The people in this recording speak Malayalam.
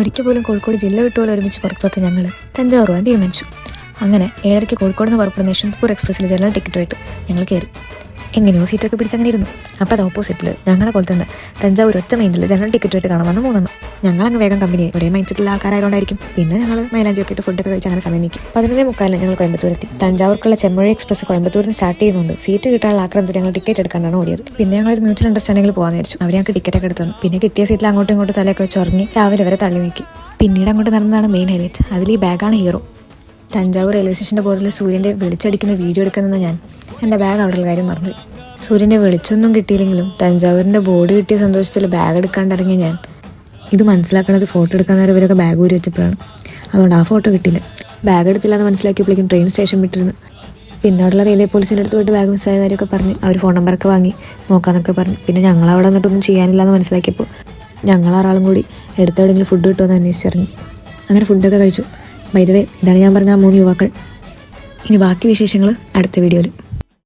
ഒരിക്കൽ പോലും കോഴിക്കോട് ജില്ല വിട്ടുപോലെ ഒരുമിച്ച് പുറത്തുവത്ത ഞങ്ങൾ തഞ്ചാവൂർ പോകാൻ തീരുമാനിച്ചു. അങ്ങനെ 7:30 കോഴിക്കോട് നിന്ന് പുറപ്പെടുന്ന യശ്വന്ത്പൂർ എക്സ്പ്രസ്സിൽ ജനറൽ ടിക്കറ്റുമായിട്ട് ഞങ്ങൾ കയറി. എങ്ങനെയോ സീറ്റൊക്കെ പിടിച്ചങ്ങനെ ഇരുന്നു. അപ്പോൾ അത് ഓപ്പോസിറ്റിൽ ഞങ്ങളെ പോലെ തന്നെ തഞ്ചാവൂർ ഒറ്റ മൈൻഡിൽ ജനറൽ ടിക്കറ്റുമായിട്ട് കാണാമെന്ന് 3 ഞങ്ങളങ്ങ് വേഗം കമ്പനിയായി. ഒരേ മൈൻഡ് സെറ്റിലുള്ള ആൾക്കാരായതുകൊണ്ടായിരിക്കും. പിന്നെ ഞങ്ങൾ മൈലാഞ്ചൊക്കെ ഇട്ട് ഫുഡൊക്കെ കഴിച്ച് അങ്ങനെ സമയം നീക്കി. 11:45 ഞങ്ങൾ കോയമ്പത്തൂരെത്തി. തഞ്ചാവൂർക്കുള്ള ചെമ്മൊഴി എക്സ്പ്രസ് കോയമ്പത്തൂരിൽ നിന്ന് സ്റ്റാർട്ട് ചെയ്യുന്നുണ്ട്. സീറ്റ് കിട്ടാനുള്ള ആക്രമത്തിൽ ഞങ്ങൾ ടിക്കറ്റ് എടുക്കാനാണ് ഓടിയത്. പിന്നെ ഞങ്ങൾ മ്യൂച്വൽ അണ്ടർസ്റ്റാൻഡിങ്ങിൽ പോകാമെന്ന് വിചാരിച്ചു. അവർ ഞങ്ങൾക്ക് ടിക്കറ്റൊക്കെ എടുത്തു. പിന്നെ കിട്ടിയ സീറ്റിൽ അങ്ങോട്ടും ഇങ്ങോട്ടും തലയൊക്കെ വെച്ച് ഉറങ്ങി രാവിലെ വരെ തള്ളി നീക്കി. പിന്നീട് അങ്ങോട്ട് നടന്നതാണ് മെയിൻ ഹൈലൈറ്റ്. അതിൽ ഈ ബാഗാണ് ഹീറോ. തഞ്ചാവൂർ റെയിൽവേ സ്റ്റേഷൻ്റെ ബോർഡിൽ സൂര്യൻ്റെ വെളിച്ചടിക്കുന്ന വീഡിയോ എടുക്കുന്ന ഞാൻ എൻ്റെ ബാഗ് അവിടെയുള്ള കാര്യം മറന്നു. സൂര്യൻ്റെ വെളിച്ചൊന്നും കിട്ടിയില്ലെങ്കിലും തഞ്ചാവൂരിൻ്റെ ബോർഡ് കിട്ടിയ സന്തോഷത്തിൽ ബാഗ് എടുക്കാണ്ടിറങ്ങിയ ഞാൻ ഇത് മനസ്സിലാക്കണത് ഫോട്ടോ എടുക്കാൻ നേരം ഇവരൊക്കെ ബാഗ് ഊരി വെച്ചപ്പോഴാണ്. അതുകൊണ്ട് ആ ഫോട്ടോ കിട്ടില്ല. ബാഗ് എടുത്തില്ല എന്ന് മനസ്സിലാക്കിയപ്പോഴേക്കും ട്രെയിൻ സ്റ്റേഷൻ വിട്ടിരുന്നു. പിന്നെ അവിടെയുള്ള റെയിൽവേ പോലീസിൻ്റെ അടുത്ത് പോയിട്ട് ബാഗ് മിസ്സായ കാര്യമൊക്കെ പറഞ്ഞ് അവർ ഫോൺ നമ്പറൊക്കെ വാങ്ങി നോക്കാമെന്നൊക്കെ പറഞ്ഞു. പിന്നെ ഞങ്ങൾ അവിടെ വന്നിട്ടൊന്നും ചെയ്യാനില്ല എന്ന് മനസ്സിലാക്കിയപ്പോൾ ഞങ്ങൾ 6 കൂടി എടുത്തെവിടെയെങ്കിലും ഫുഡ് കിട്ടുമെന്ന് അന്വേഷിച്ചിറങ്ങി. അങ്ങനെ ഫുഡൊക്കെ കഴിച്ചു. ബൈ ദ വേ, ഇതാണ് ഞാൻ പറഞ്ഞ 3 യുവാക്കൾ. ഇനി ബാക്കി വിശേഷങ്ങൾ അടുത്ത വീഡിയോയിൽ.